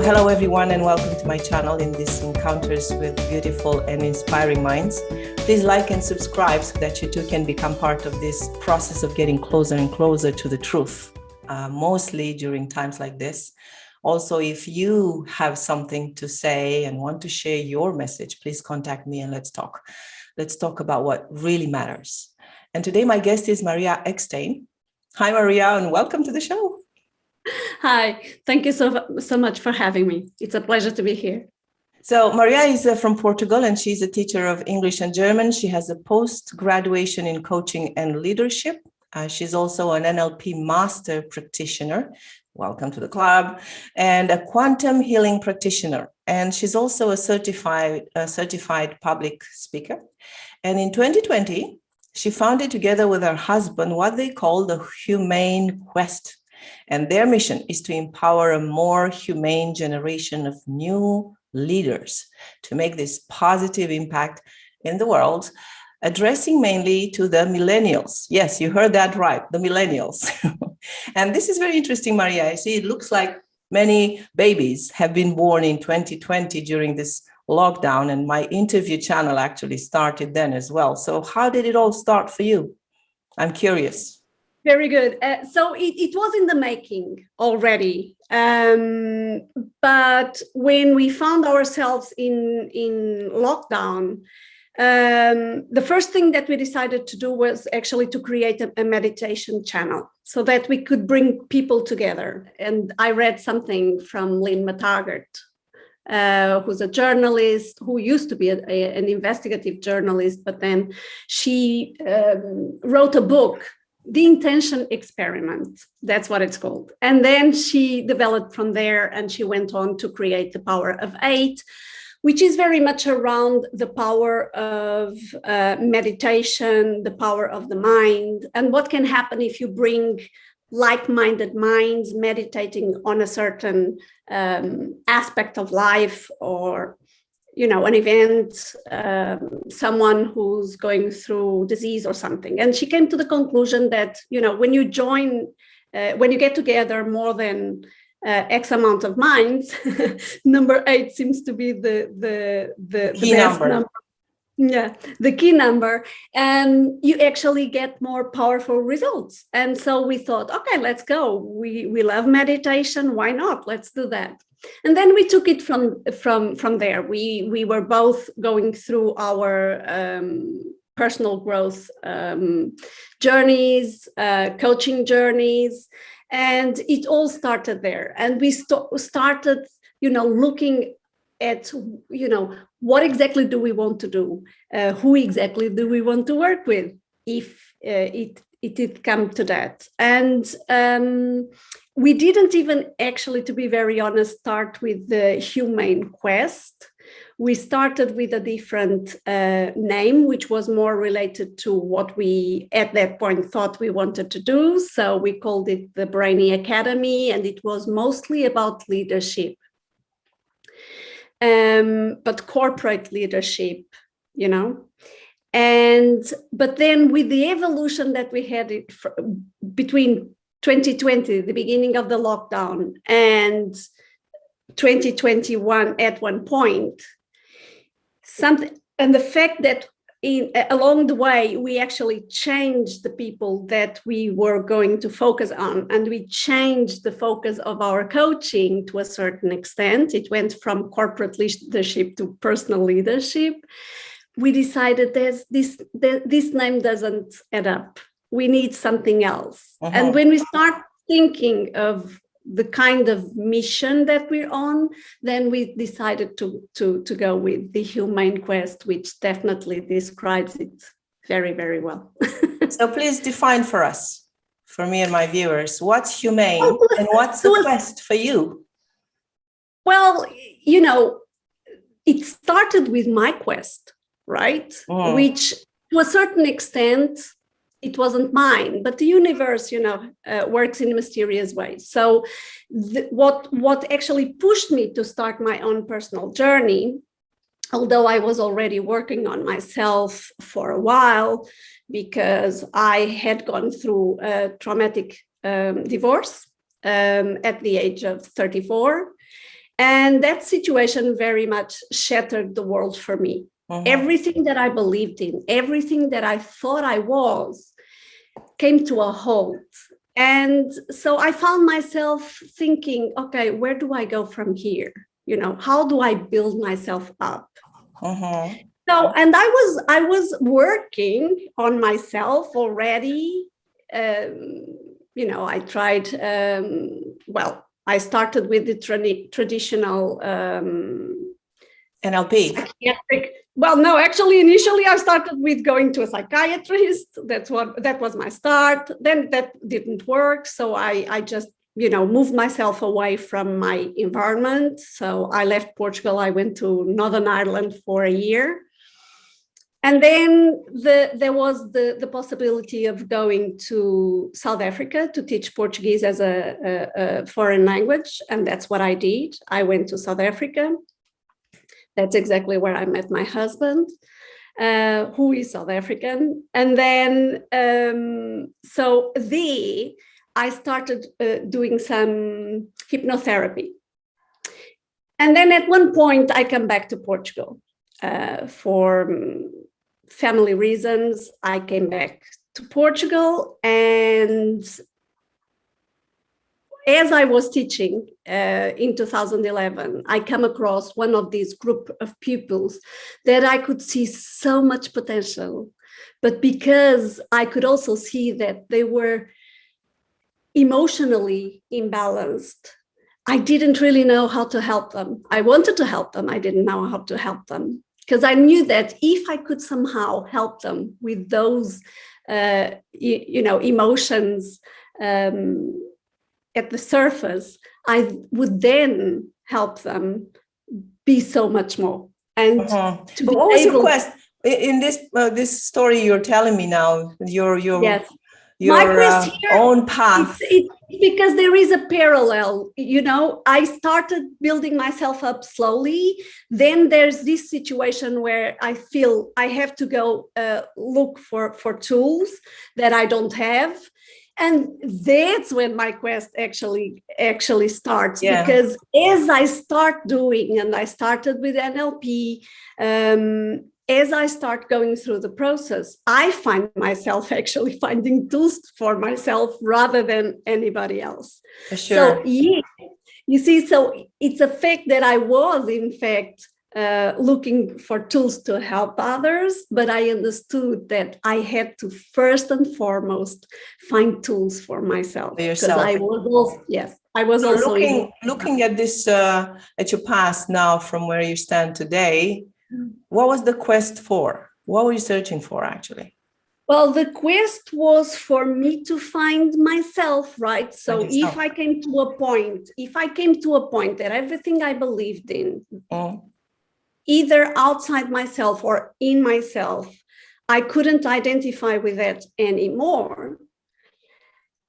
hello everyone, and welcome to my channel in this Encounters with Beautiful and Inspiring Minds. Please like and subscribe so that you too can become part of this process of getting closer and closer to the truth, mostly during times like this. Also, if you have something to say and want to share your message, please contact me and let's talk. Let's talk about what really matters. And today my guest is Maria Eksteen. Hi, Maria, and welcome to the show. Hi, thank you so much for having me. It's a pleasure to be here. So Maria is from Portugal, and she's a teacher of English and German. She has a post-graduation in coaching and leadership. She's also an NLP master practitioner. Welcome to the club. And a quantum healing practitioner. And she's also a certified public speaker. And in 2020, she founded together with her husband what they call the Humane Quest. And their mission is to empower a more humane generation of new leaders to make this positive impact in the world, addressing mainly to the millennials. Yes, you heard that right, the millennials. And this is very interesting, Maria. I see it looks like many babies have been born in 2020 during this lockdown, and my interview channel actually started then as well. So how did it all start for you? I'm curious. Very good. So it was in the making already. But when we found ourselves in lockdown, the first thing that we decided to do was actually to create a meditation channel so that we could bring people together. And I read something from Lynn McTaggart, who's a journalist who used to be an investigative journalist, but then she wrote a book, The Intention Experiment. That's what it's called. And then she developed from there, and she went on to create The Power of 8, which is very much around the power of meditation, the power of the mind, and what can happen if you bring like-minded minds meditating on a certain aspect of life, or an event, someone who's going through disease or something. And she came to the conclusion that, when you get together more than X amount of minds, number 8 seems to be the key best number. Yeah, the key number, and you actually get more powerful results. And so we thought, okay, let's go. We love meditation. Why not? Let's do that. And then we took it from there. We were both going through our personal growth journeys, coaching journeys, and it all started there. And we started, looking at, what exactly do we want to do? Who exactly do we want to work with if it did come to that? And we didn't even actually, to be very honest, start with the Humane Quest. We started with a different name, which was more related to what we, at that point, thought we wanted to do. So we called it the Brainy Academy, and it was mostly about leadership. But corporate leadership, but then with the evolution that we had between 2020, the beginning of the lockdown, and 2021 at one point, and the fact that along the way, we actually changed the people that we were going to focus on, and we changed the focus of our coaching to a certain extent. It went from corporate leadership to personal leadership. We decided this name doesn't add up. We need something else. Uh-huh. And when we start thinking of the kind of mission that we're on, then we decided to go with the Humane Quest, which definitely describes it very, very well. So please define for us, for me and my viewers, what's humane and what's the quest for you? Well, it started with my quest, right? Mm. Which to a certain extent, it wasn't mine, but the universe, works in mysterious ways. So what actually pushed me to start my own personal journey, although I was already working on myself for a while, because I had gone through a traumatic divorce at the age of 34. And that situation very much shattered the world for me. Everything that I believed in, everything that I thought I was, came to a halt. And so I found myself thinking, okay, where do I go from here? You know, how do I build myself up? So, and I was working on myself already. You know, I tried, well, I started with the traditional NLP. Psychiatric. Well, no, actually, initially I started with going to a psychiatrist. That was my start. Then that didn't work. So I just, you know, moved myself away from my environment. So I left Portugal. I went to Northern Ireland for a year. And then there was the possibility of going to South Africa to teach Portuguese as a foreign language. And that's what I did. I went to South Africa. That's exactly where I met my husband, who is South African. And then, so there, I started doing some hypnotherapy. And then at one point, I come back to Portugal for family reasons. I came back to Portugal, and as I was teaching in 2011, I come across one of these group of pupils that I could see so much potential, but because I could also see that they were emotionally imbalanced, I didn't really know how to help them. I wanted to help them. I didn't know how to help them, because I knew that if I could somehow help them with those, you know, emotions, at the surface, I would then help them be so much more. And to but what was your quest in this story you're telling me now? Your yes. My quest here, own path. It's because there is a parallel. You know, I started building myself up slowly. Then there's this situation where I feel I have to go look for tools that I don't have. And that's when my quest actually starts, because as I start doing, and I started with NLP, as I start going through the process, I find myself actually finding tools for myself rather than anybody else. For sure. So yeah, you see, so it's a fact that I was in fact looking for tools to help others, but I understood that I had to first and foremost find tools for myself. Because I was also, yes, I was also looking at this at your past now from where you stand today. What was the quest for? What were you searching for, actually? Well, the quest was for me to find myself, right? So if I came to a point that everything I believed in, either outside myself or in myself, I couldn't identify with that anymore,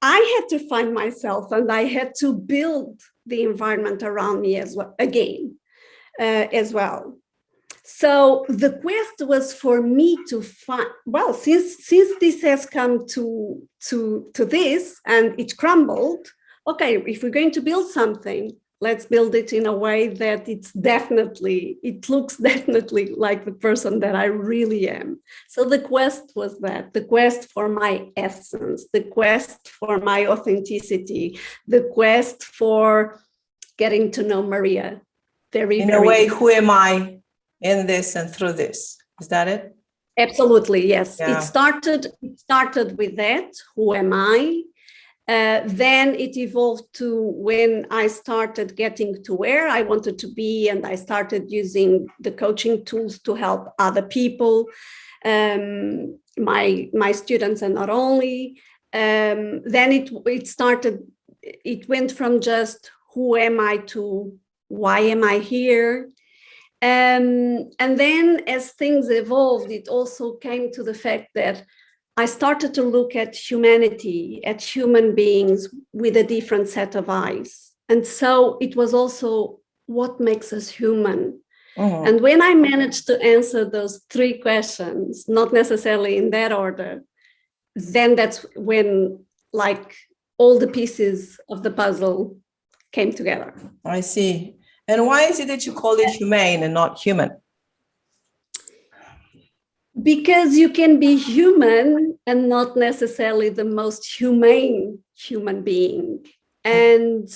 I had to find myself, and I had to build the environment around me as well, as well. So the quest was for me to find, well, since this has come to this and it crumbled, okay, if we're going to build something, let's build it in a way that it looks definitely like the person that I really am. So the quest was that, the quest for my essence, the quest for my authenticity, the quest for getting to know Maria. In a way, who am I in this and through this? Is that it? Absolutely, yes. Yeah. It started with that. Who am I? Then it evolved to when I started getting to where I wanted to be, and I started using the coaching tools to help other people, my students, and not only. Then it went from just who am I to why am I here? And then as things evolved, it also came to the fact that I started to look at humanity, at human beings with a different set of eyes. And so it was also what makes us human. Mm-hmm. And when I managed to answer those three questions, not necessarily in that order, then that's when like all the pieces of the puzzle came together. I see. And why is it that you call it humane and not human? Because you can be human and not necessarily the most humane human being. And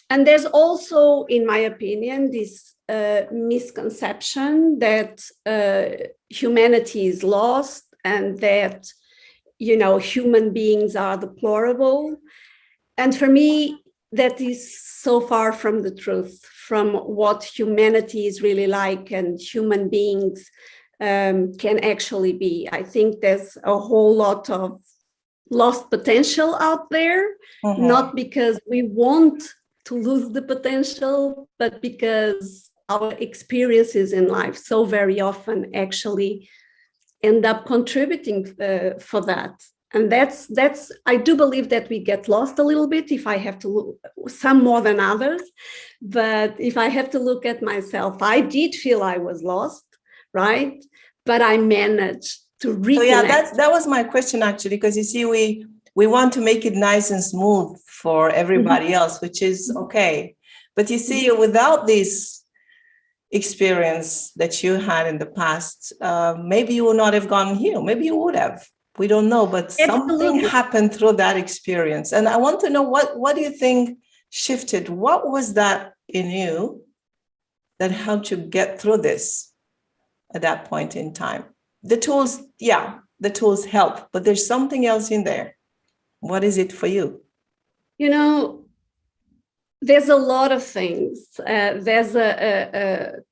there's also, in my opinion, this misconception that humanity is lost and that, you know, human beings are deplorable. And for me, that is so far from the truth, from what humanity is really like and human beings can actually be. I think there's a whole lot of lost potential out there, not because we want to lose the potential, but because our experiences in life so very often actually end up contributing for that. And that's I do believe that we get lost a little bit, if I have to look, some more than others. But if I have to look at myself, I did feel I was lost, right? But I managed to reconnect. So yeah, that was my question actually, because you see, we want to make it nice and smooth for everybody else, which is okay. But you see, without this experience that you had in the past, maybe you would not have gone here. Maybe you would have. We don't know, but something happened through that experience. And I want to know, what do you think shifted? What was that in you that helped you get through this at that point in time? The tools, yeah, the tools help, but there's something else in there. What is it for you? You know, there's a lot of things. There's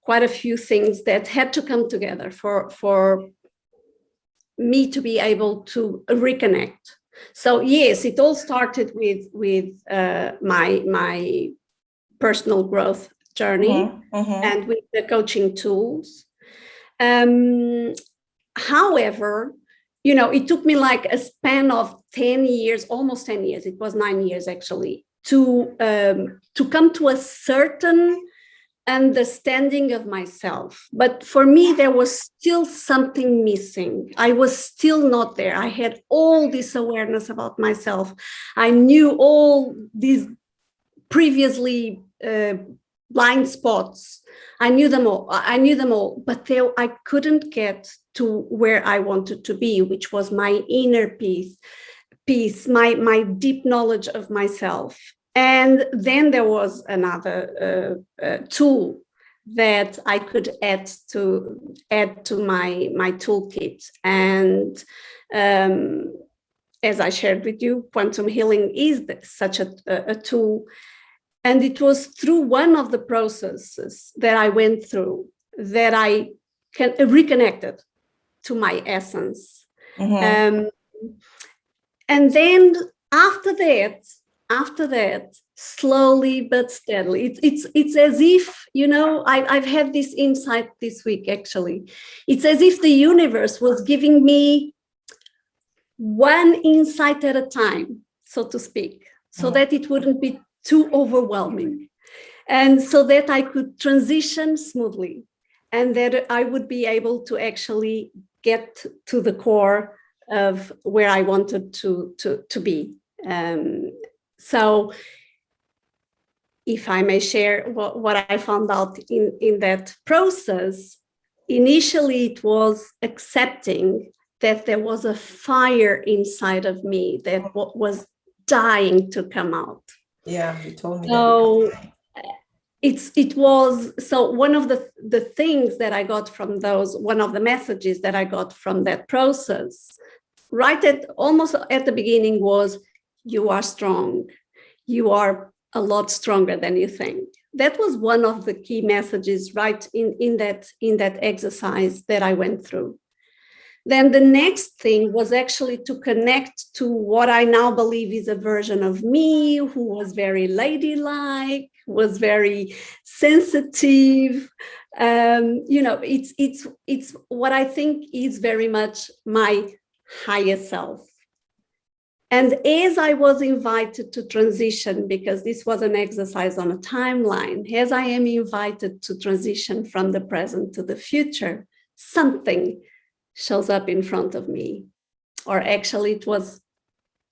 quite a few things that had to come together for me to be able to reconnect. So yes, it all started with my personal growth journey and with the coaching tools. However, you know, it took me like a span of 10 years, almost 10 years. It was 9 years actually, to come to a certain understanding of myself. But for me, there was still something missing. I was still not there. I had all this awareness about myself. I knew all these previously blind spots. I knew them all, but I couldn't get to where I wanted to be, which was my inner peace, my deep knowledge of myself. And then there was another tool that I could add to my toolkit. And as I shared with you, quantum healing is such a tool. And it was through one of the processes that I went through that I reconnected to my essence. And then after that, slowly but steadily, it's as if, you know, I've had this insight this week, actually. It's as if the universe was giving me one insight at a time, so to speak, so that it wouldn't be too overwhelming, and so that I could transition smoothly, and that I would be able to actually get to the core of where I wanted to be. So if I may share what I found out in that process, initially it was accepting that there was a fire inside of me that was dying to come out. Yeah, you told me so it was so one of the things that I got from those, one of the messages that I got from that process, almost at the beginning, was, you are strong. You are a lot stronger than you think. That was one of the key messages right in that exercise that I went through. Then the next thing was actually to connect to what I now believe is a version of me who was very ladylike, was very sensitive. You know, it's what I think is very much my higher self. And as I was invited to transition, because this was an exercise on a timeline, as I am invited to transition from the present to the future, something shows up in front of me, or actually it was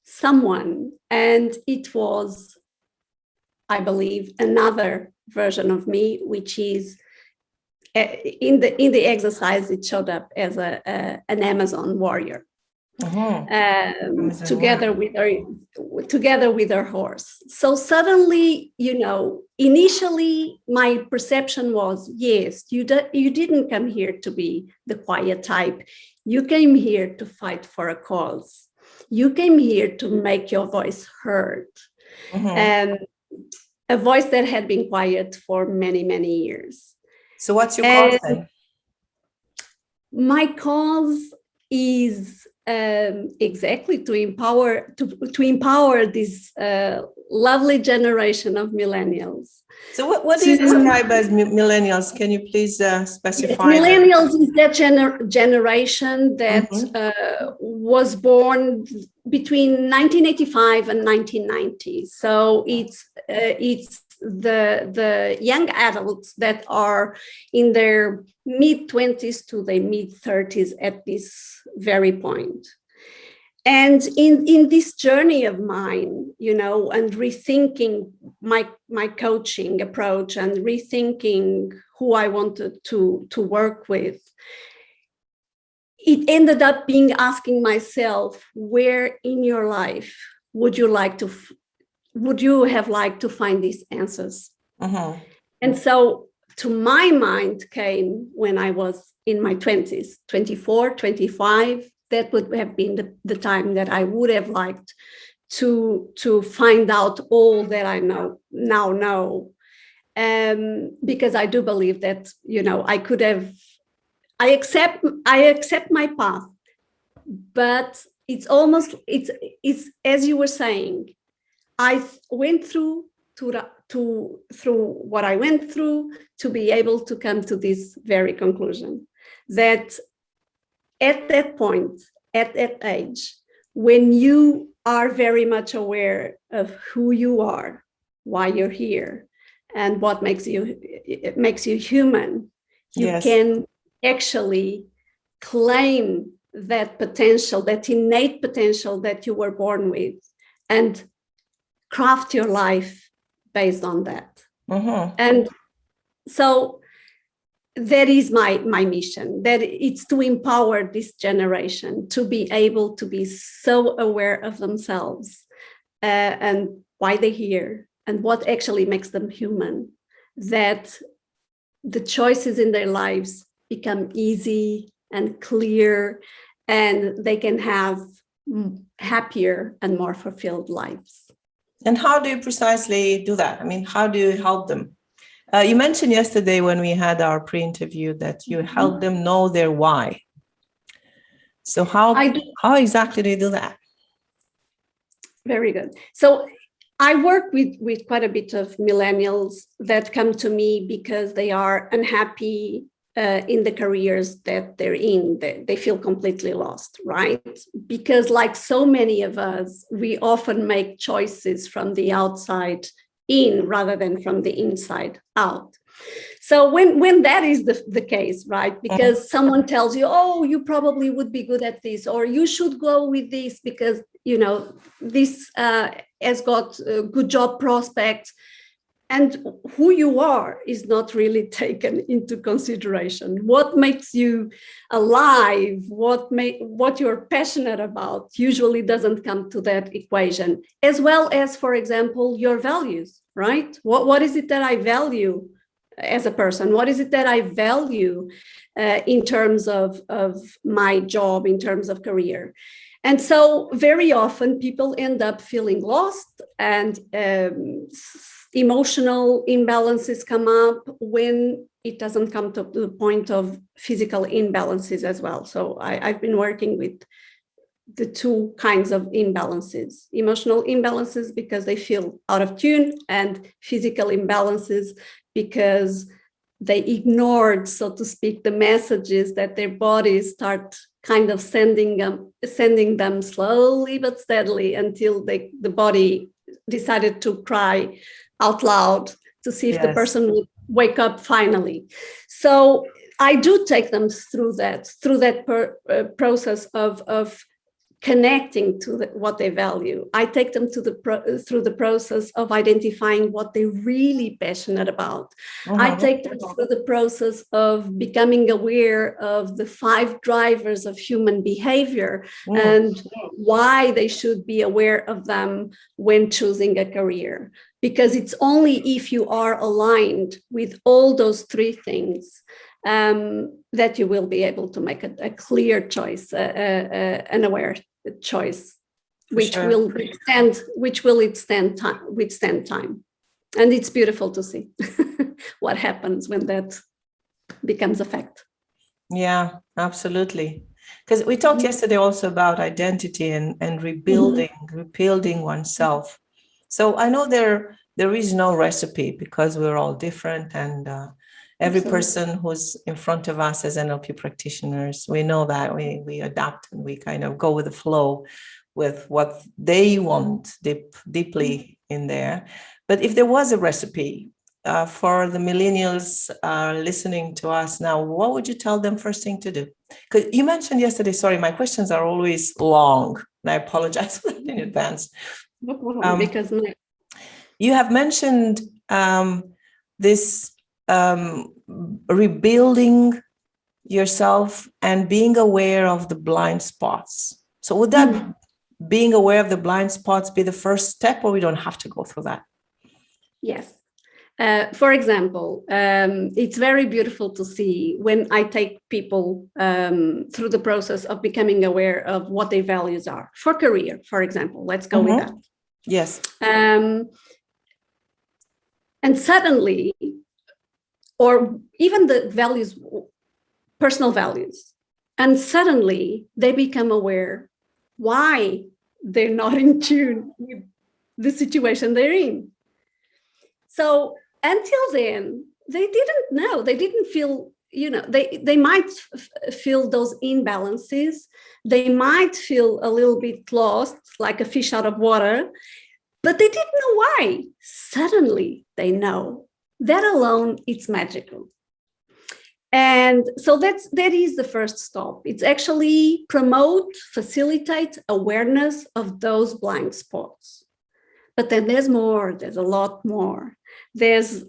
someone, and it was, I believe, another version of me, which is in the exercise, it showed up as an Amazon warrior. Together with her horse. So suddenly, initially my perception was, yes, you didn't come here to be the quiet type. You came here to fight for a cause. You came here to make your voice heard. And a voice that had been quiet for many, many years. So what's your cause then? My cause is exactly to empower this lovely generation of millennials. So what do you describe as millennials? Can you please specify? Yes, millennials is that generation that was born between 1985 and 1990. So it's the young adults that are in their mid-20s to their mid-30s at this very point. And in this journey of mine, and rethinking my coaching approach and rethinking who I wanted to work with, it ended up being asking myself, where in your life would you have liked to find these answers? And so to my mind came when I was in my 20s, 24, 25, that would have been the time that I would have liked to find out all that I now know. Because I do believe that, I accept my path, but it's as you were saying, I went through what I went through to be able to come to this very conclusion, that at that point, at that age, when you are very much aware of who you are, why you're here, and what makes you human, you can actually claim that potential, that innate potential that you were born with, and craft your life based on that. And so that is my mission, that it's to empower this generation to be able to be so aware of themselves and why they're here and what actually makes them human, that the choices in their lives become easy and clear, and they can have happier and more fulfilled lives. And how do you precisely do that? I mean, how do you help them? You mentioned yesterday when we had our pre-interview that you help them know their why. So how exactly do you do that? Very good. So I work with quite a bit of millennials that come to me because they are unhappy in the careers that they're in. They feel completely lost, right? Because like so many of us, we often make choices from the outside in rather than from the inside out. So when that is the case, right? Because someone tells you, oh, you probably would be good at this, or you should go with this because, this has got good job prospects. And who you are is not really taken into consideration. What makes you alive, what you're passionate about usually doesn't come to that equation, as well as, for example, your values, right? What is it that I value as a person? What is it that I value in terms of my job, in terms of career? And so very often people end up feeling lost, and emotional imbalances come up when it doesn't come to the point of physical imbalances as well. So I've been working with the two kinds of imbalances: emotional imbalances because they feel out of tune, and physical imbalances because they ignored, so to speak, the messages that their bodies start kind of sending them slowly but steadily until the body decided to cry out loud to see if the person would wake up finally. So I do take them through that process of connecting to what they value. I take them to through the process of identifying what they're really passionate about. I take them through the process of becoming aware of the 5 drivers of human behavior and why they should be aware of them when choosing a career. Because it's only if you are aligned with all those 3 things that you will be able to make a clear choice, an aware choice, which will withstand time. And it's beautiful to see what happens when that becomes a fact. Yeah, absolutely. Because we talked yesterday also about identity and rebuilding oneself. So I know there is no recipe because we're all different, and every person who's in front of us as NLP practitioners, we know that we adapt and we kind of go with the flow with what they want deeply in there. But if there was a recipe for the millennials listening to us now, what would you tell them first thing to do? Because you mentioned yesterday, sorry, my questions are always long, and I apologize for that in advance. No problem, because you have mentioned this rebuilding yourself and being aware of the blind spots. So would that being aware of the blind spots be the first step, or we don't have to go through that? Yes. For example, it's very beautiful to see when I take people through the process of becoming aware of what their values are for career, for example. Let's go with that. Yes. And suddenly, or even the values, personal values, and suddenly they become aware why they're not in tune with the situation they're in. So until then, they didn't know, they didn't feel, they might feel those imbalances. They might feel a little bit lost, like a fish out of water, but they didn't know why. Suddenly they know. That alone, it's magical. And so that is the first stop. It's actually facilitate awareness of those blind spots. But then there's more, there's a lot more. There's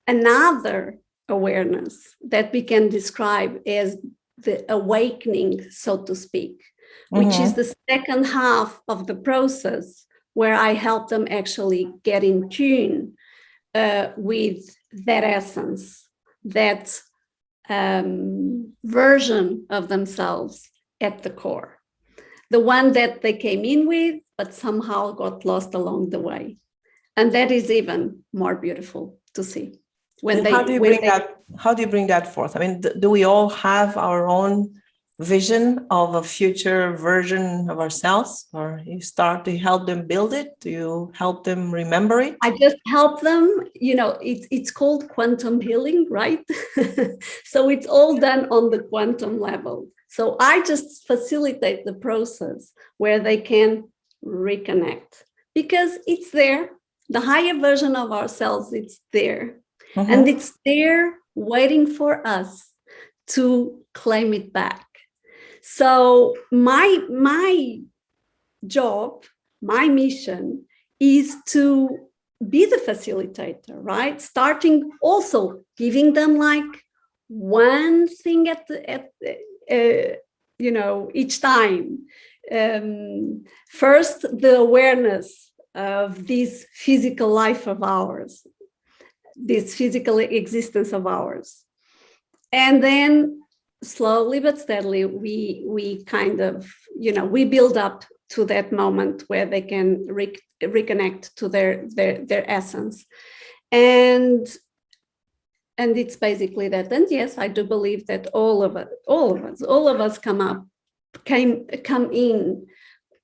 another awareness that we can describe as the awakening, so to speak, which is the second half of the process, where I help them actually get in tune with that essence, that version of themselves at the core, the one that they came in with, but somehow got lost along the way. And that is even more beautiful to see. How do you bring that forth? I mean, do we all have our own vision of a future version of ourselves, or you start to help them build it? Do you help them remember it? I just help them, it's called quantum healing, right? So it's all done on the quantum level. So I just facilitate the process where they can reconnect, because it's there. The higher version of ourselves, it's there. And it's there waiting for us to claim it back. So my job, my mission is to be the facilitator, right? Starting also giving them like one thing each time. First, the awareness of this physical life of ours, this physical existence of ours. And then slowly but steadily, we kind of, we build up to that moment where they can reconnect to their essence. And it's basically that. And yes, I do believe that all of us come in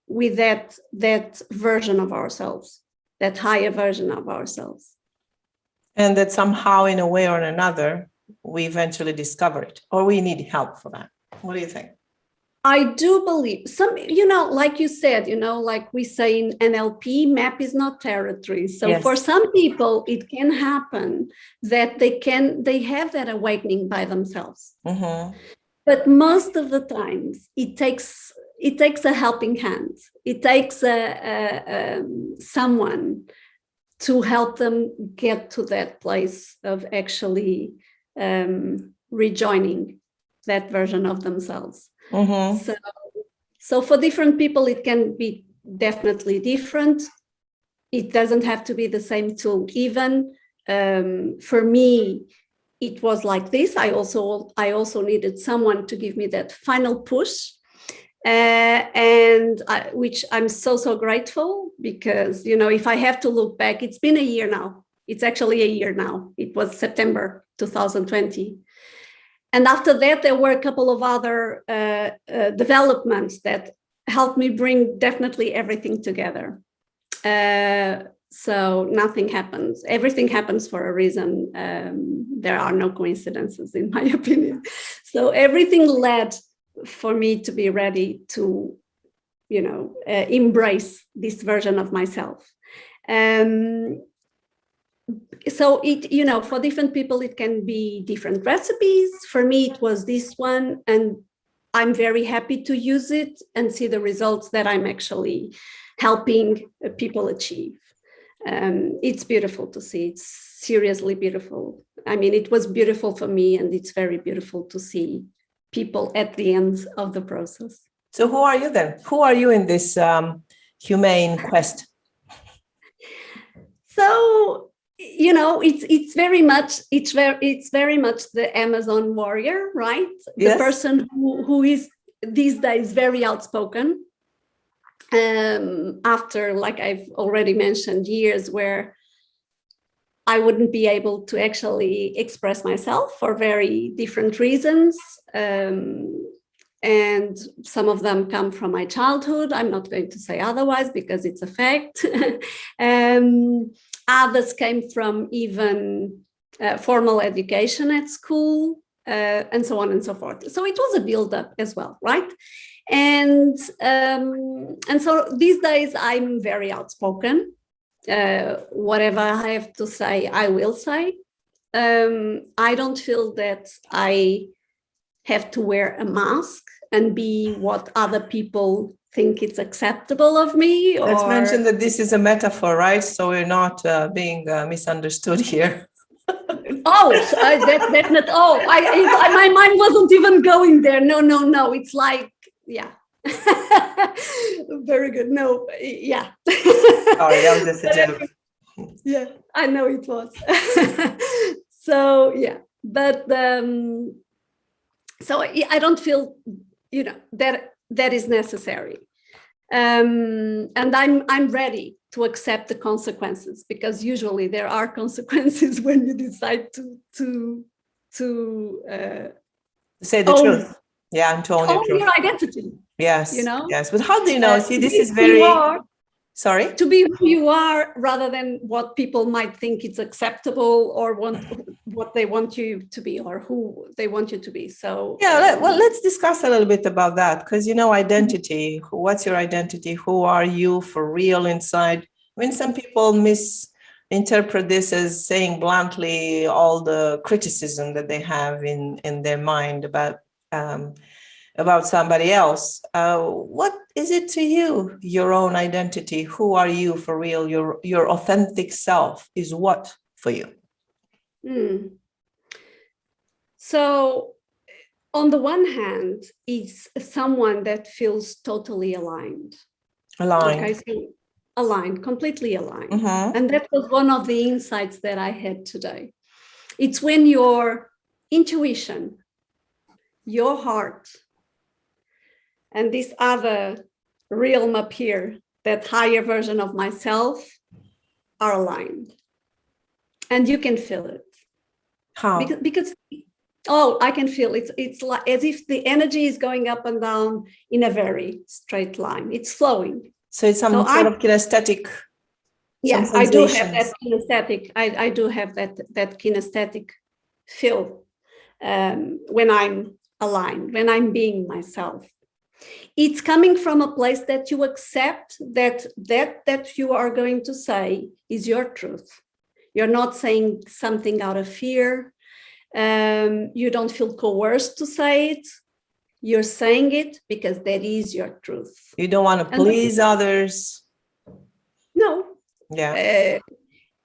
with that version of ourselves, that higher version of ourselves. And that somehow, in a way or another, we eventually discover it, or we need help for that. What do you think? I do believe some, like you said, like we say in NLP, map is not territory. So yes, for some people, it can happen that they have that awakening by themselves. But most of the times it takes it takes a helping hand. It takes someone to help them get to that place of actually rejoining that version of themselves. Mm-hmm. So for different people, it can be definitely different. It doesn't have to be the same tool. Even for me, it was like this. I also needed someone to give me that final push, which I'm so grateful, because, you know, if I have to look back, it's been a year now. It's actually a year now. It was September 2020. And after that, there were a couple of other developments that helped me bring definitely everything together. So nothing happens. Everything happens for a reason. There are no coincidences, in my opinion. So everything led for me to be ready to, you know, embrace this version of myself. So it, you know, for different people, it can be different recipes. For me, it was this one, and I'm very happy to use it and see the results that I'm actually helping people achieve. It's beautiful to see. It's seriously beautiful. I mean, it was beautiful for me, and it's very beautiful to see people at the end of the process. So who are you then? Who are you in this Humane Quest? So, you know, it's very much the Amazon warrior, right? Yes. The person who is these days very outspoken. After, like I've already mentioned, years where I wouldn't be able to actually express myself for very different reasons. And some of them come from my childhood. I'm not going to say otherwise because it's a fact. Others came from even formal education at school, and so on and so forth. So it was a build-up as well, right? And so these days I'm very outspoken. Whatever I have to say, I will say. I don't feel that I have to wear a mask and be what other people think it's acceptable of me. Let's mention that this is a metaphor, right? So we're not being misunderstood here. So that's definite. My mind wasn't even going there. No. It's like, yeah. Very good. No, yeah. Sorry, that was just a joke. Yeah, I know it was. So yeah, but so I don't feel, you know, that is necessary, and I'm ready to accept the consequences, because usually there are consequences when you decide to say the truth. Yeah, and to own your identity. Yes, you know. Yes, but how do you know? See, this is very sorry, to be who you are, rather than what people might think it's acceptable, or what they want you to be, or who they want you to be. So yeah, let's discuss a little bit about that, because, you know, identity. What's your identity? Who are you for real inside? I mean, some people misinterpret this as saying bluntly all the criticism that they have in their mind about somebody else. What is it to you, your own identity? Who are you for real? Your authentic self is what for you? So on the one hand, it's someone that feels totally aligned. Okay, so aligned, completely aligned. Mm-hmm. And that was one of the insights that I had today. It's when your intuition, your heart, and this other realm up here, that higher version of myself, are aligned. And you can feel it. How? Because I can feel it. It's like as if the energy is going up and down in a very straight line. It's flowing. So it's some sort of kinesthetic. Yeah, I do have that kinesthetic. I do have that kinesthetic feel when I'm aligned, when I'm being myself. It's coming from a place that you accept that you are going to say is your truth. You're not saying something out of fear. You don't feel coerced to say it. You're saying it because that is your truth. You don't want to please others. No. Yeah.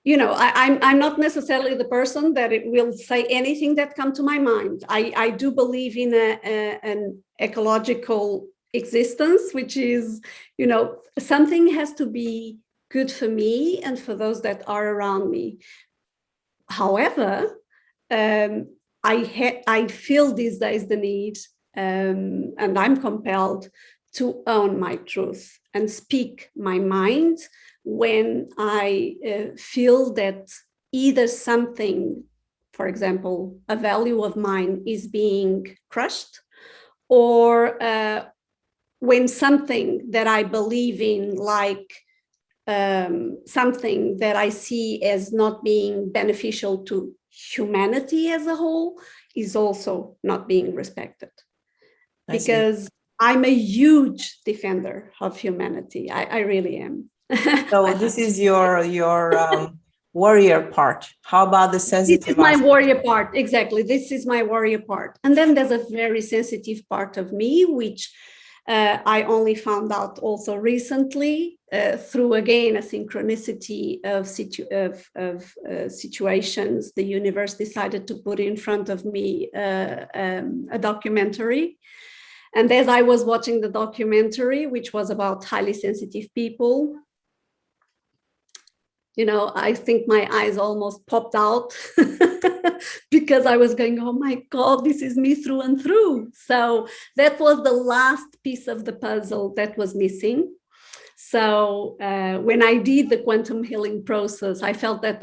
I'm not necessarily the person that it will say anything that comes to my mind. I do believe in an ecological existence, which is, something has to be good for me and for those that are around me. However, I feel these days the need, and I'm compelled to own my truth and speak my mind when I feel that either something, for example, a value of mine is being crushed, or when something that I believe in, like something that I see as not being beneficial to humanity as a whole, is also not being respected. Because I'm a huge defender of humanity. I really am. So this is your warrior part. How about the sensitive? This is my warrior part. Exactly. This is my warrior part. And then there's a very sensitive part of me, which I only found out also recently through, again, a synchronicity of situations. The universe decided to put in front of me a documentary. And as I was watching the documentary, which was about highly sensitive people, I think my eyes almost popped out because I was going, oh my God, this is me through and through. So that was the last piece of the puzzle that was missing. So when I did the quantum healing process, I felt that,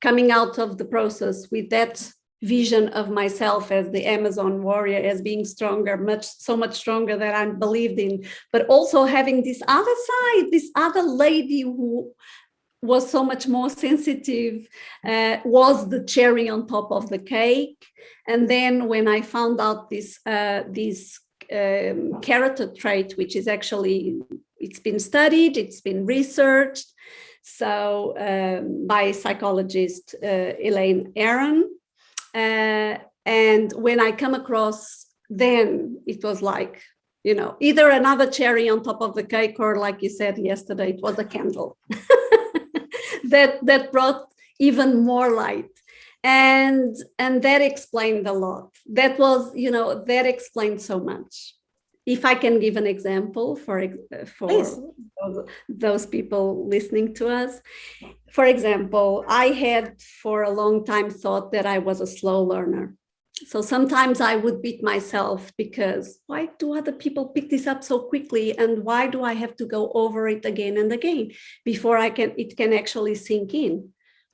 coming out of the process with that vision of myself as the Amazon warrior, as being stronger, so much stronger than I believed in, but also having this other side, this other lady who was so much more sensitive, was the cherry on top of the cake. And then when I found out this character trait, which is actually, it's been studied, it's been researched, so by psychologist Elaine Aron. And when I come across, then it was like, either another cherry on top of the cake, or like you said yesterday, it was a candle that brought even more light. And that explained a lot. That was, that explained so much. If I can give an example for those people listening to us. For example, I had for a long time thought that I was a slow learner. So sometimes I would beat myself because why do other people pick this up so quickly? And why do I have to go over it again and again before it can actually sink in?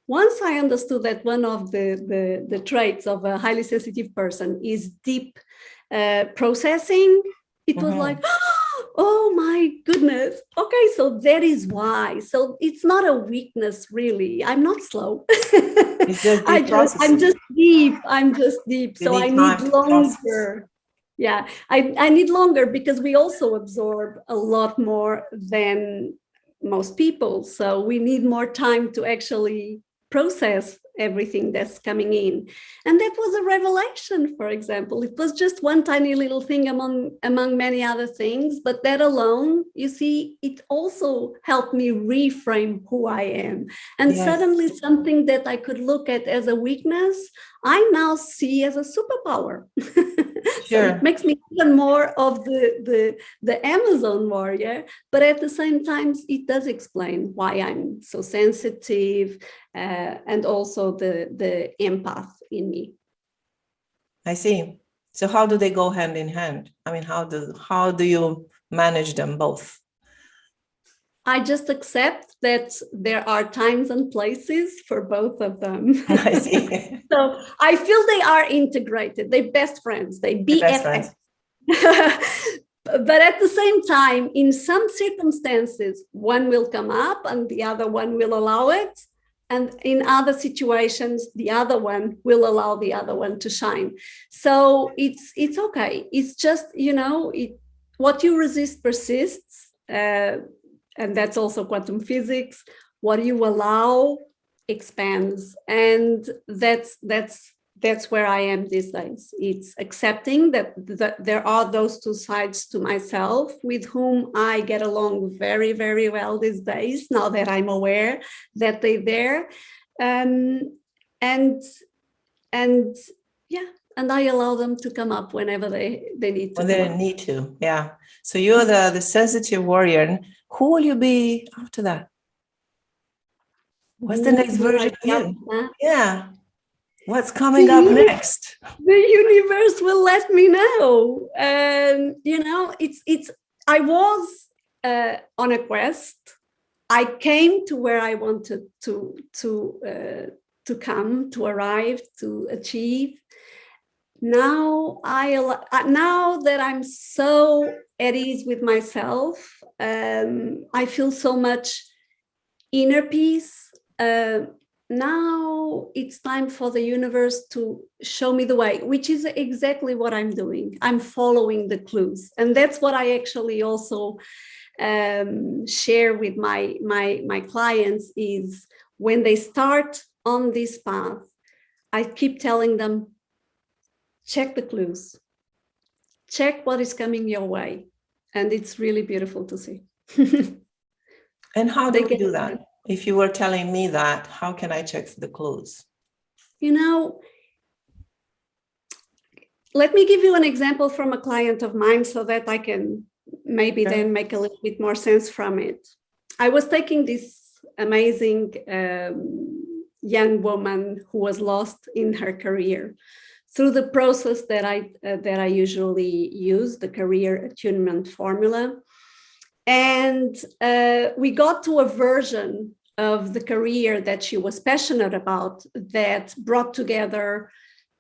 Once I understood that one of the traits of a highly sensitive person is deep processing, it was like, oh my goodness. Okay, so that is why. So it's not a weakness, really. I'm not slow. It's just I'm just deep. I'm just deep. So I need longer. Yeah, I need longer because we also absorb a lot more than most people. So we need more time to actually process everything that's coming in. And that was a revelation, for example. It was just one tiny little thing among many other things, but that alone, you see, it also helped me reframe who I am. And suddenly something that I could look at as a weakness, I now see as a superpower. So it makes me even more of the Amazon warrior, but at the same time, it does explain why I'm so sensitive and also the empath in me. I see. So how do they go hand in hand? I mean, how do you manage them both? I just accept that there are times and places for both of them. I see. So I feel they are integrated. They're best friends. They BFF. But at the same time, in some circumstances, one will come up and the other one will allow it. And in other situations, the other one will allow the other one to shine. So it's okay. It's just, what you resist persists. And that's also quantum physics. What you allow expands. And that's that's where I am these days. It's accepting that there are those two sides to myself with whom I get along very, very well these days, now that I'm aware that they're there. And yeah, and I allow them to come up whenever they need to. When they need to, yeah. So you're the sensitive warrior. And who will you be after that? What's the next version of you? Yeah. What's coming up next? The universe will let me know. You know, I was on a quest. I came to where I wanted to come, to arrive, to achieve. Now that I'm so at ease with myself, I feel so much inner peace. Now it's time for the universe to show me the way, which is exactly what I'm doing. I'm following the clues. And that's what I actually also share with my clients, is when they start on this path, I keep telling them, check the clues, check what is coming your way. And it's really beautiful to see. And how do we do that? If you were telling me that, how can I check the clues? You know, let me give you an example from a client of mine so that I can maybe then make a little bit more sense from it. I was taking this amazing young woman who was lost in her career through the process that I usually use, the career attunement formula. And we got to a version of the career that she was passionate about that brought together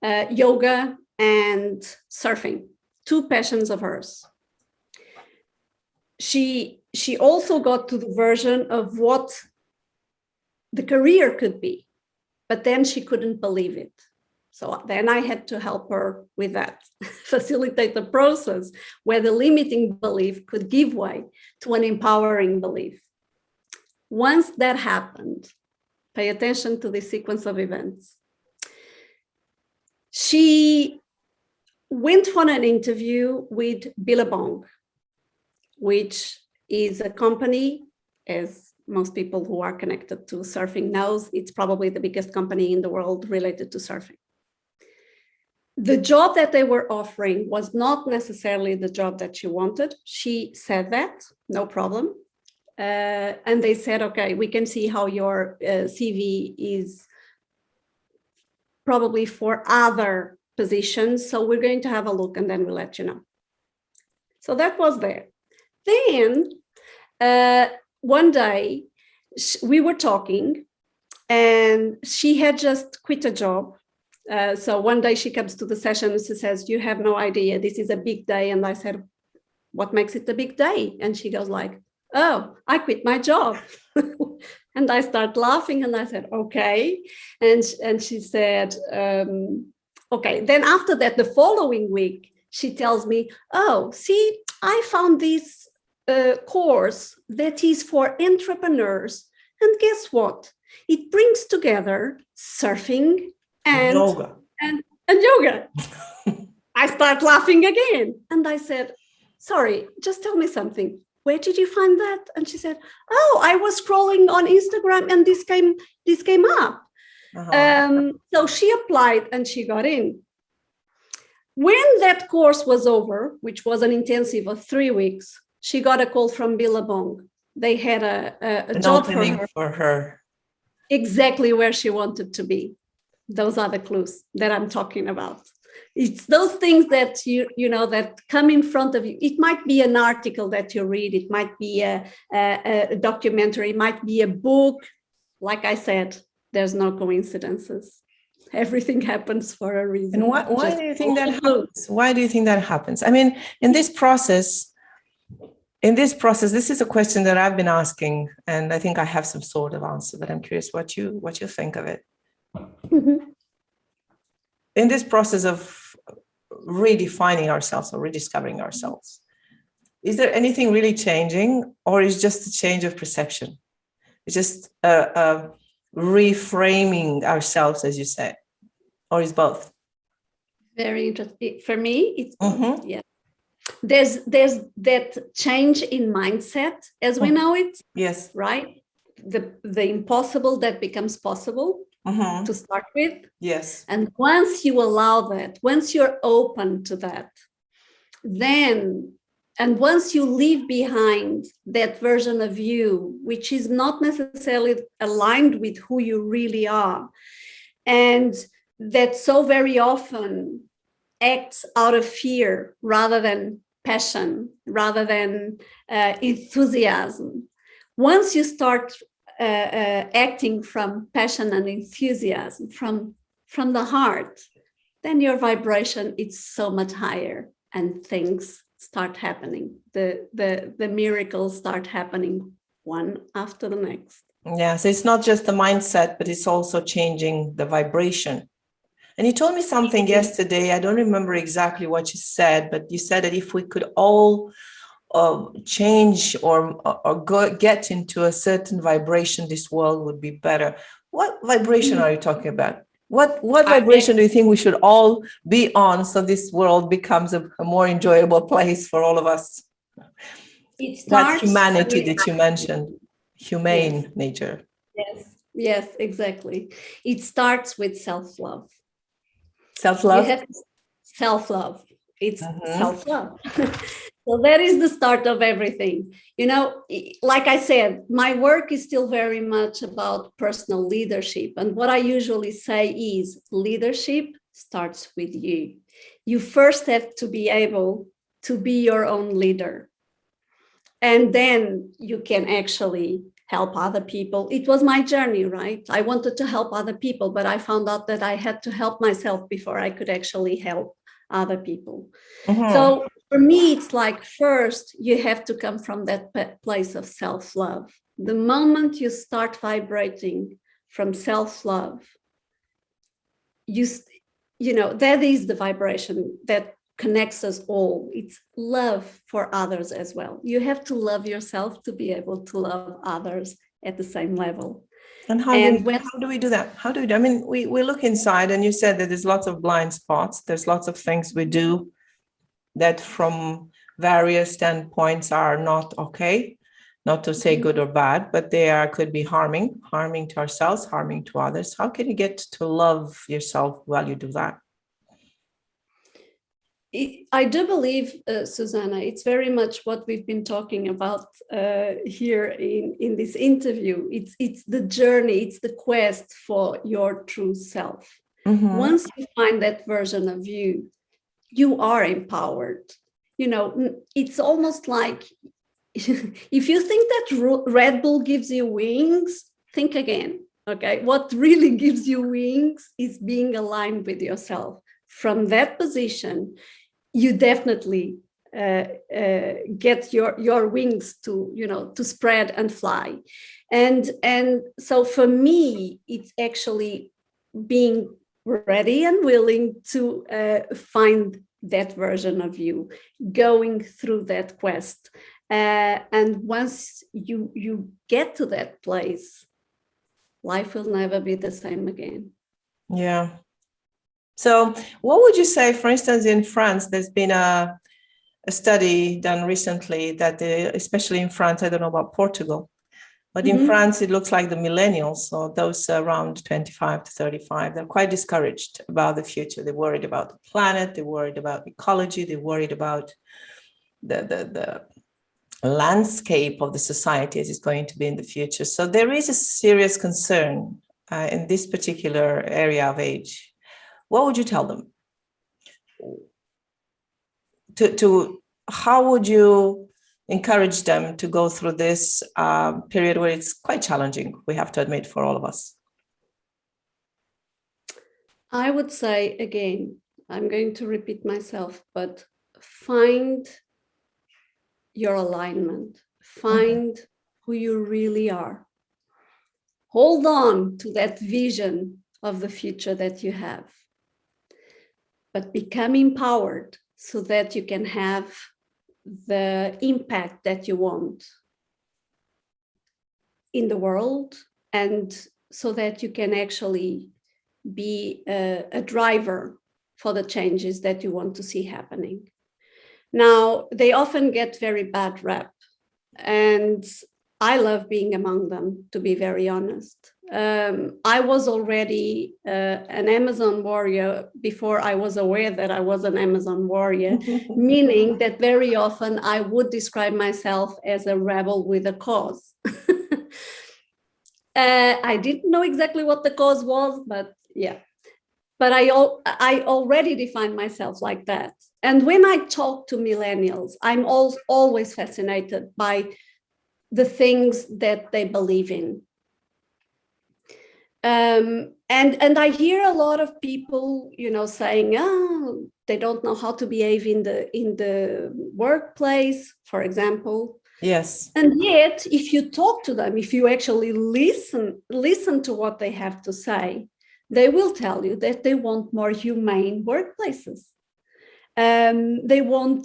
yoga and surfing, two passions of hers. She also got to the version of what the career could be, but then she couldn't believe it. So then I had to help her with that, facilitate the process where the limiting belief could give way to an empowering belief. Once that happened, pay attention to the sequence of events. She went for an interview with Billabong, which is a company, as most people who are connected to surfing knows, it's probably the biggest company in the world related to surfing. The job that they were offering was not necessarily the job that she wanted. She said that, no problem. And they said, okay, we can see how your CV is probably for other positions. So we're going to have a look and then we'll let you know. So that was there. Then one day we were talking and she had just quit a job. So one day she comes to the session and she says, you have no idea, this is a big day. And I said, what makes it a big day? And she goes like, oh, I quit my job. And I start laughing and I said, okay. And she said, okay. Then after that, the following week, she tells me, oh, see, I found this course that is for entrepreneurs. And guess what? It brings together surfing and yoga. And yoga. I start laughing again. And I said, sorry, just tell me something. Where did you find that? And she said, oh, I was scrolling on Instagram and this came up. So she applied and she got in. When that course was over, which was an intensive of 3 weeks, she got a call from Billabong. They had a job for her. Exactly where she wanted to be. Those are the clues that I'm talking about. It's those things that you know that come in front of you. It might be an article that you read. It might be a documentary. It might be a book. Like I said, there's no coincidences. Everything happens for a reason. And why do you think that happens? Why do you think that happens? I mean, in this process, this is a question that I've been asking, and I think I have some sort of answer, but I'm curious what you think of it. Mm-hmm. In this process of redefining ourselves or rediscovering ourselves, is there anything really changing, or is just a change of perception? It's just reframing ourselves, as you say, or is both? Very interesting. For me, it's both. Mm-hmm. Yeah. There's that change in mindset as we know it, Yes. right? The impossible that becomes possible Mm-hmm. to start with. Yes. And once you allow that, once you're open to that, then, and once you leave behind that version of you, which is not necessarily aligned with who you really are, and that so very often acts out of fear rather than passion, rather than enthusiasm. Once you start acting from passion and enthusiasm, from the heart, then your vibration is so much higher and things start happening. The miracles start happening one after the next. Yeah, so it's not just the mindset, but it's also changing the vibration. And you told me something yesterday. I don't remember exactly what you said, but you said that if we could all change or get into a certain vibration, this world would be better. What vibration are you talking about? What vibration do you think we should all be on so this world becomes a more enjoyable place for all of us? It That starts humanity with, that you mentioned, humane yes, nature. yes, exactly. It starts with self-love. You Self-love? have self-love. It's Mm-hmm. self-love. So that is the start of everything. You know, like I said, my work is still very much about personal leadership. And what I usually say is leadership starts with you. You first have to be able to be your own leader. And then you can actually help other people. It was my journey, right? I wanted to help other people, but I found out that I had to help myself before I could actually help other people. Mm-hmm. So for me, it's like first you have to come from that place of self-love. The moment you start vibrating from self-love, you know, that is the vibration that connects us all. It's love for others as well. You have to love yourself to be able to love others at the same level. And how do we do that? How do we do? I mean, we look inside, and you said that there's lots of blind spots. There's lots of things we do that from various standpoints are not okay, not to say good or bad, but they could be harming to ourselves, harming to others. How can you get to love yourself while you do that? I do believe, Susanna, it's very much what we've been talking about here in this interview. It's the journey, it's the quest for your true self. Mm-hmm. Once you find that version of you, you are empowered. You know, it's almost like if you think that Red Bull gives you wings, think again. Okay, what really gives you wings is being aligned with yourself. From that position, you definitely get your wings to, you know, to spread and fly. And so for me, it's actually being ready and willing to find that version of you, going through that quest. And once you get to that place, life will never be the same again. Yeah. So what would you say, for instance, in France, there's been a study done recently that especially in France, I don't know about Portugal, but in France, it looks like the millennials, so those around 25 to 35, they're quite discouraged about the future. They're worried about the planet, they're worried about ecology, they're worried about the landscape of the society as it's going to be in the future. So there is a serious concern in this particular area of age. What would you tell them? How would you encourage them to go through this period where it's quite challenging, we have to admit, for all of us? I would say, again, I'm going to repeat myself, but find your alignment, find who you really are. Hold on to that vision of the future that you have, but become empowered so that you can have the impact that you want in the world, and so that you can actually be a driver for the changes that you want to see happening. Now, they often get very bad rep, and I love being among them, to be very honest. I was already an Amazon warrior before I was aware that I was an Amazon warrior, meaning that very often I would describe myself as a rebel with a cause. I didn't know exactly what the cause was, but yeah. But I already define myself like that. And when I talk to millennials, I'm always fascinated by the things that they believe in. And I hear a lot of people, saying, oh, they don't know how to behave in the workplace, for example. Yes. And yet, if you talk to them, if you actually listen to what they have to say, they will tell you that they want more humane workplaces. They want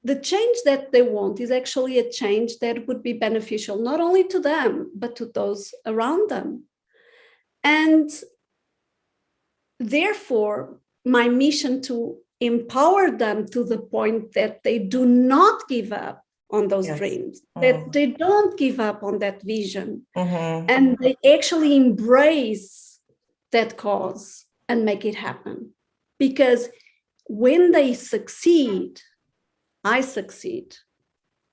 the change that they want is actually a change that would be beneficial not only to them, but to those around them. And therefore, my mission to empower them to the point that they do not give up on those dreams, that they don't give up on that vision, and they actually embrace that cause and make it happen. Because when they succeed, I succeed.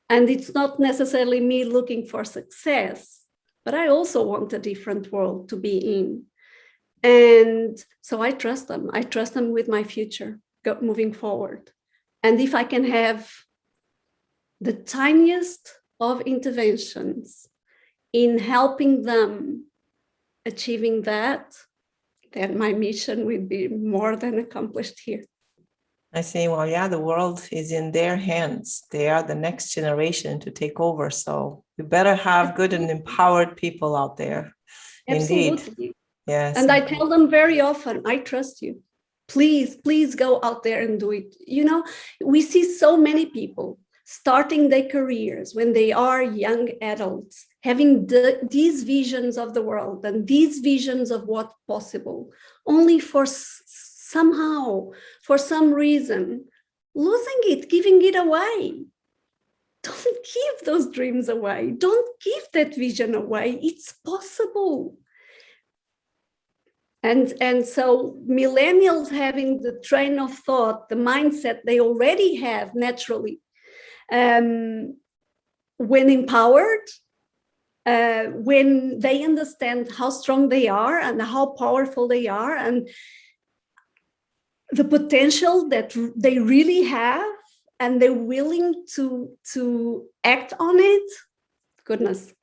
And it's not necessarily me looking for success, but I also want a different world to be in. And so I trust them. I trust them with my future moving forward. And if I can have the tiniest of interventions in helping them achieving that, then my mission will be more than accomplished here. I say, well, yeah, the world is in their hands. They are the next generation to take over. So you better have good and empowered people out there. Absolutely. Indeed. Yes. And I tell them very often, I trust you. Please go out there and do it. We see so many people starting their careers when they are young adults, having these visions of the world and these visions of what's possible, only for somehow, for some reason, losing it, giving it away. Don't give those dreams away. Don't give that vision away. It's possible. And so millennials having the train of thought, the mindset they already have naturally, when empowered, when they understand how strong they are and how powerful they are and the potential that they really have, and they're willing to act on it, goodness,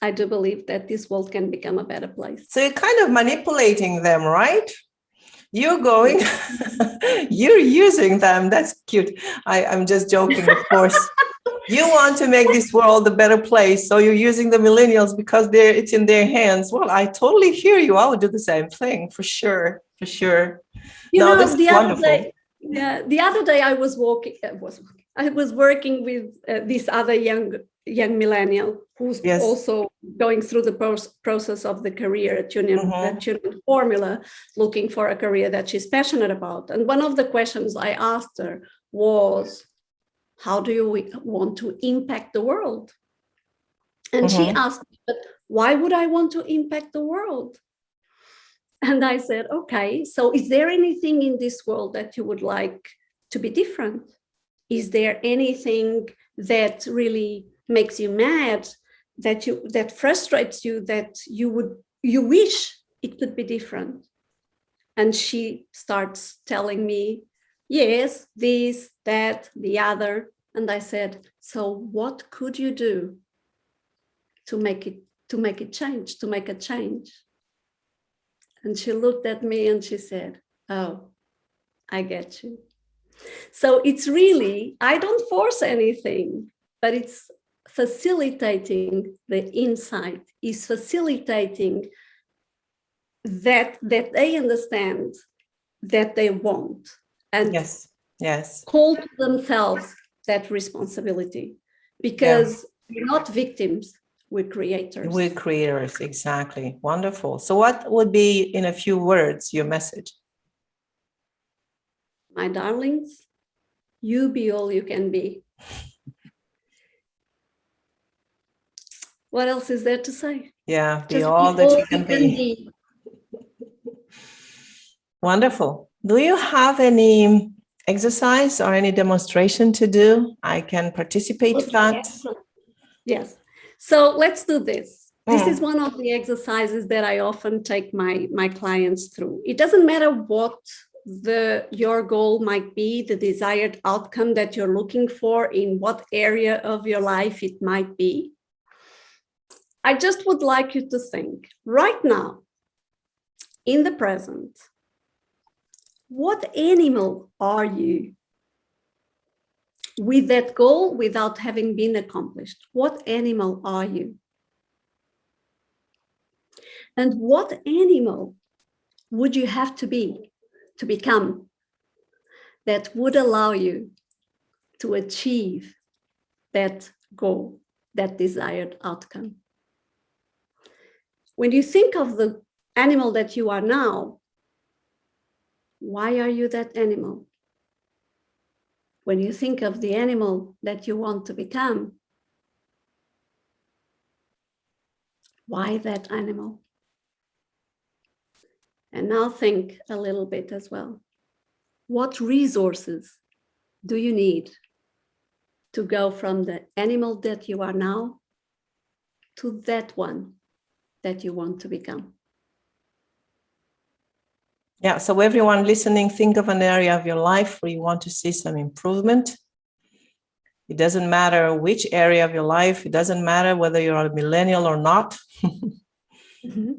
I do believe that this world can become a better place. So you're kind of manipulating them, right? You're going, you're using them. That's cute. I'm just joking, of course. You want to make this world a better place. So you're using the millennials because it's in their hands. Well, I totally hear you. I would do the same thing for sure. For sure. This is wonderful. The other day I was working with this other young millennial who's also going through the process of the career tuning formula, looking for a career that she's passionate about. And one of the questions I asked her was, how do you want to impact the world? And she asked me, but why would I want to impact the world? And I said, okay, so is there anything in this world that you would like to be different? Is there anything that really makes you mad, that frustrates you, that you wish it could be different? And she starts telling me, yes, this, that, the other. And I said, so what could you do to make a change? And she looked at me and she said, oh, I get you. So it's really, I don't force anything, but it's facilitating the insight, is facilitating that they understand that they want and call to themselves that responsibility, because we're not victims, we're creators. We're creators, exactly. Wonderful. So what would be, in a few words, your message? my darlings, you be all you can be. What else is there to say? Yeah, be Just all that you can be. Wonderful. Do you have any exercise or any demonstration to do? I can participate to that. Excellent. Yes. So let's do this. This is one of the exercises that I often take my clients through. It doesn't matter what your goal might be, the desired outcome that you're looking for, in what area of your life it might be. I just would like you to think right now, in the present, what animal are you with that goal without having been accomplished? What animal are you? And what animal would you have to become, that would allow you to achieve that goal, that desired outcome? When you think of the animal that you are now, why are you that animal? When you think of the animal that you want to become, why that animal? And now think a little bit as well. What resources do you need to go from the animal that you are now to that one that you want to become? Yeah, so everyone listening, think of an area of your life where you want to see some improvement. It doesn't matter which area of your life. It doesn't matter whether you're a millennial or not. Mm-hmm.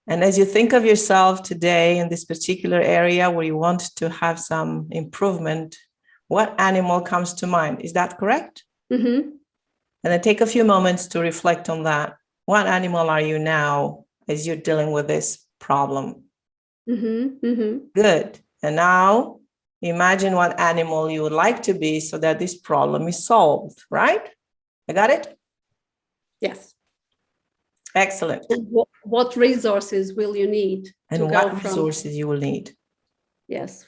And as you think of yourself today in this particular area where you want to have some improvement, what animal comes to mind? Is that correct? Mm-hmm. And then take a few moments to reflect on that. What animal are you now as you're dealing with this problem? Mm-hmm. Mm-hmm. Good. And now imagine what animal you would like to be so that this problem is solved, right? I got it? Yes. Excellent. And what resources will you need? And what resources you will need? Yes,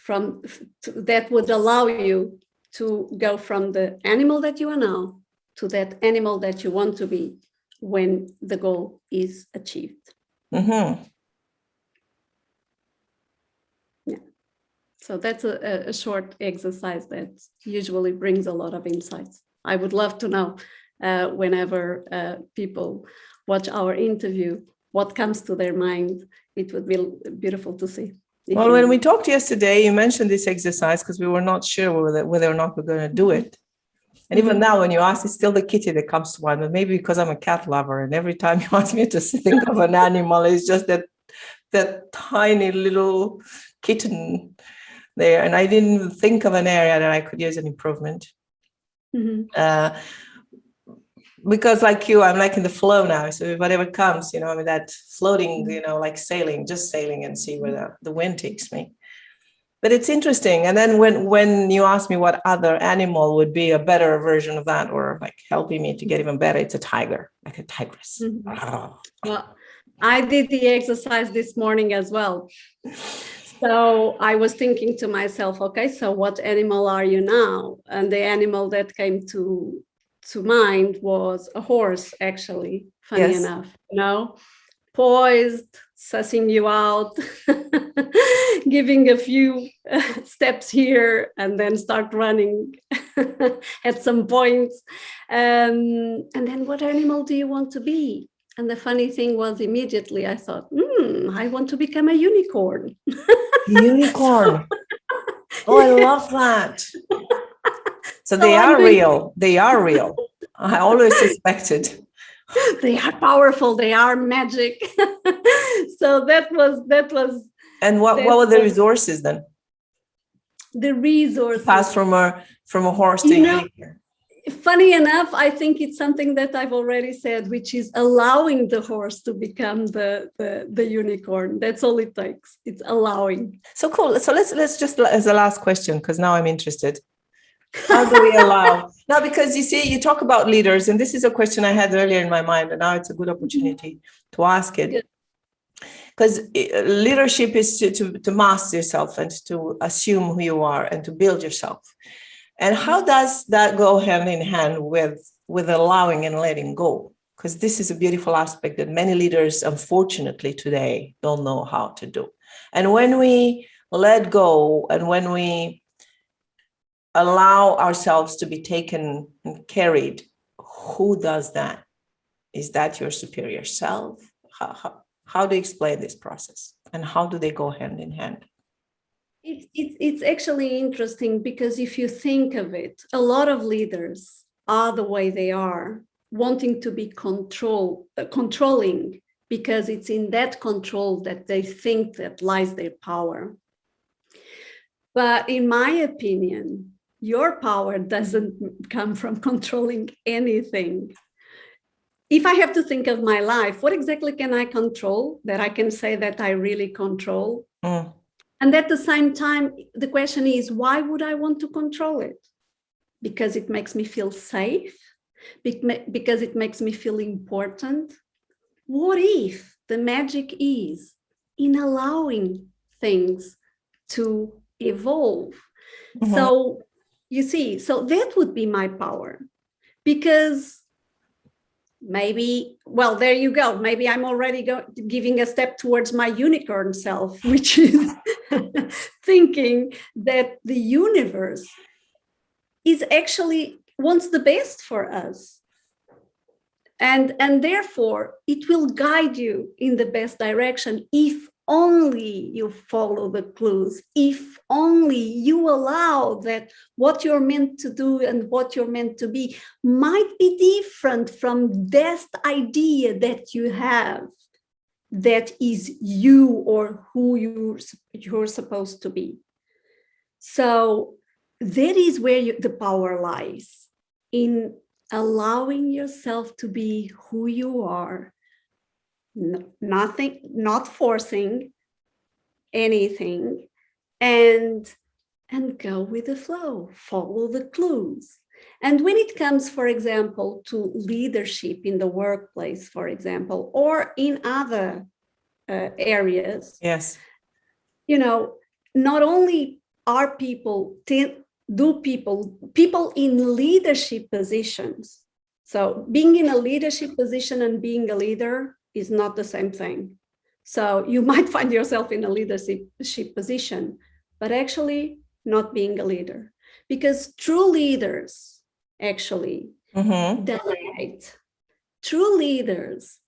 that would allow you to go from the animal that you are now to that animal that you want to be when the goal is achieved. Mm-hmm. Yeah. So that's a short exercise that usually brings a lot of insights. I would love to know whenever people watch our interview, what comes to their mind. It would be beautiful to see. Well, when we talked yesterday, you mentioned this exercise because we were not sure whether or not we're going to do it. And even now, when you ask, it's still the kitty that comes to mind. But maybe because I'm a cat lover, and every time you ask me to think of an animal, it's just that tiny little kitten there. And I didn't think of an area that I could use an improvement. Mm-hmm. Because like you, I'm like in the flow now. So whatever comes, I mean, that floating, like sailing, just sailing and see where the wind takes me. But it's interesting. And then when you ask me what other animal would be a better version of that, or like helping me to get even better, it's a tiger, like a tigress. Mm-hmm. Oh. Well, I did the exercise this morning as well. So I was thinking to myself, okay, so what animal are you now? And the animal that came to mind was a horse, actually, funny enough, poised, sussing you out, giving a few steps here and then start running at some points. And then what animal do you want to be? And the funny thing was, immediately I thought, I want to become a unicorn. Unicorn. Oh, I love that. So they are real. They are real. I always suspected. They are powerful. They are magic. So that was. And what were the resources then? The resources. Pass from a horse to a unicorn. Funny enough, I think it's something that I've already said, which is allowing the horse to become the unicorn. That's all it takes. It's allowing. So cool. So let's just, as a last question, because now I'm interested. How do we allow? Now, because you see, you talk about leaders, and this is a question I had earlier in my mind, and now it's a good opportunity to ask it. Good. Because leadership is to master yourself and to assume who you are and to build yourself. And how does that go hand in hand with allowing and letting go? Because this is a beautiful aspect that many leaders, unfortunately, today don't know how to do. And when we let go and when we allow ourselves to be taken and carried, who does that? Is that your superior self? How do you explain this process? And how do they go hand in hand? It's actually interesting, because if you think of it, a lot of leaders are the way they are, wanting to be controlling, because it's in that control that they think that lies their power. But in my opinion, your power doesn't come from controlling anything. If I have to think of my life, what exactly can I control that I can say that I really control? And at the same time, the question is, why would I want to control it? Because it makes me feel safe, because it makes me feel important. What if the magic is in allowing things to evolve? So you see, so that would be my power, because maybe, well, there you go. Maybe I'm already giving a step towards my unicorn self, which is thinking that the universe is actually wants the best for us. And therefore, it will guide you in the best direction if only you follow the clues, if only you allow that what you're meant to do and what you're meant to be might be different from that idea that you have, that is you or who you're supposed to be. So that is where the power lies, in allowing yourself to be who you are. Nothing, not forcing anything, and go with the flow, follow the clues. And when it comes, for example, to leadership in the workplace, for example, or in other areas, yes, you know, not only are people in leadership positions. So being in a leadership position and being a leader is not the same thing. So you might find yourself in a leadership position, but actually not being a leader, because true leaders actually delegate. True leaders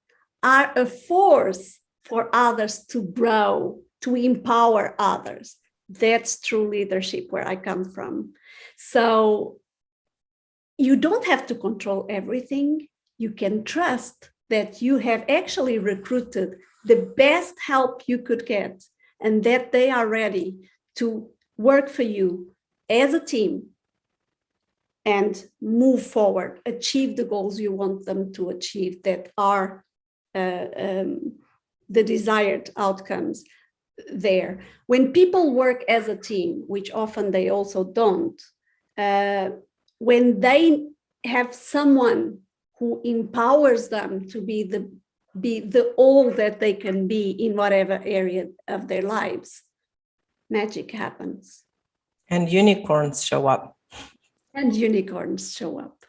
are a force for others to grow, to empower others. That's true leadership, where I come from. So you don't have to control everything. You can trust that you have actually recruited the best help you could get, and that they are ready to work for you as a team and move forward, achieve the goals you want them to achieve, that are the desired outcomes there. When people work as a team, which often they also don't, when they have someone who empowers them to be the all that they can be in whatever area of their lives, magic happens. And unicorns show up. And unicorns show up.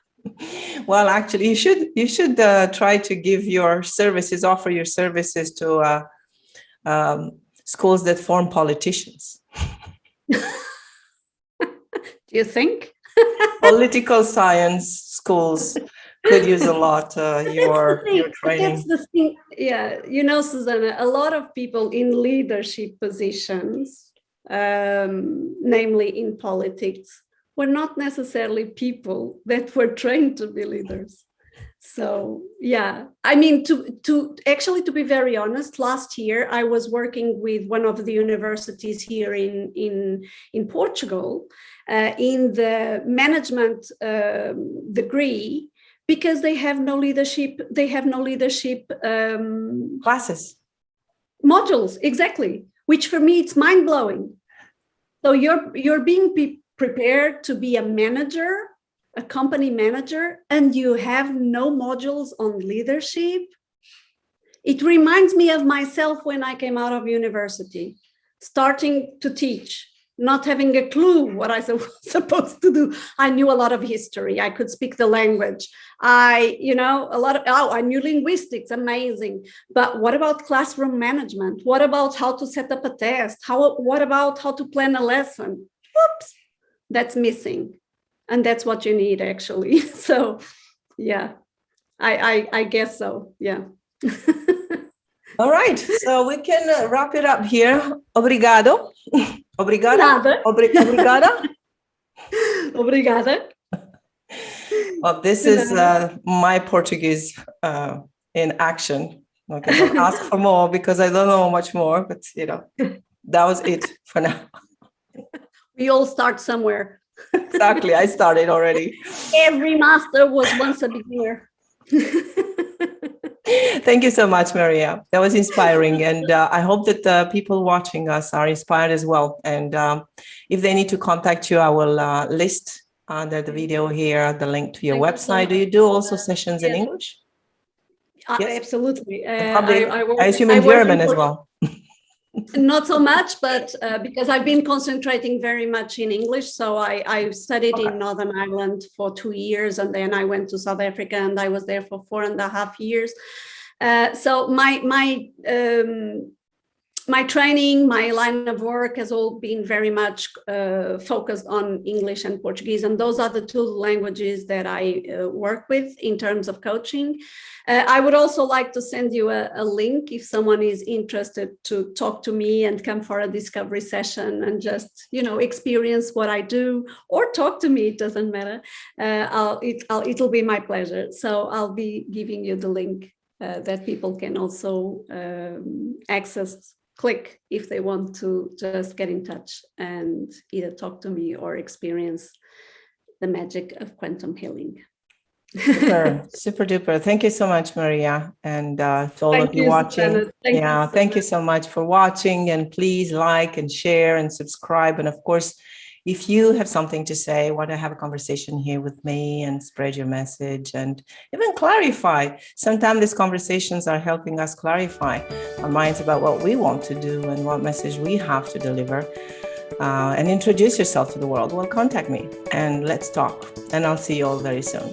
Well, actually, you should try to give your services, offer your services to schools that form politicians. Do you think? Political science schools could use a lot your training. That's the thing. Yeah, you know, Suzana, a lot of people in leadership positions, namely in politics, were not necessarily people that were trained to be leaders. So yeah, I mean, to be very honest, last year I was working with one of the universities here in Portugal in the management degree, because they have no leadership. They have no leadership Classes, modules, exactly. Which for me, it's mind blowing. So you're being prepared to be a manager, a company manager, and you have no modules on leadership. It reminds me of myself when I came out of university, starting to teach, not having a clue what I was supposed to do. I knew a lot of history. I could speak the language. I knew linguistics, amazing. But what about classroom management? What about how to set up a test? What about how to plan a lesson? Oops, that's missing. And that's what you need, actually. So, yeah, I guess so. Yeah. All right, so we can wrap it up here. Obrigado. Obrigada. Nada. Obrigada. Obrigada. Well, this is my Portuguese in action. Okay, don't ask for more because I don't know much more, but that was it for now. We all start somewhere. Exactly, I started already. Every master was once a beginner. Thank you so much, Maria. That was inspiring. And I hope that the people watching us are inspired as well. And if they need to contact you, I will list under the video here the link to your website. Do you do also sessions in English? Yes. Absolutely. I assume in German as well. Not so much, but because I've been concentrating very much in English. So I studied in Northern Ireland for 2 years, and then I went to South Africa, and I was there for 4.5 years. So my training, my line of work has all been very much focused on English and Portuguese. And those are the two languages that I work with in terms of coaching. I would also like to send you a link if someone is interested to talk to me and come for a discovery session and just, experience what I do, or talk to me, it doesn't matter. It'll be my pleasure. So I'll be giving you the link that people can also access. Click if they want to just get in touch and either talk to me or experience the magic of quantum healing. Super duper. Thank you so much, Maria. And to all of you watching, thank you so much for watching. And please like and share and subscribe. And of course, if you have something to say, want to have a conversation here with me and spread your message and even clarify. Sometimes these conversations are helping us clarify our minds about what we want to do and what message we have to deliver, and introduce yourself to the world. Well, contact me and let's talk. And I'll see you all very soon.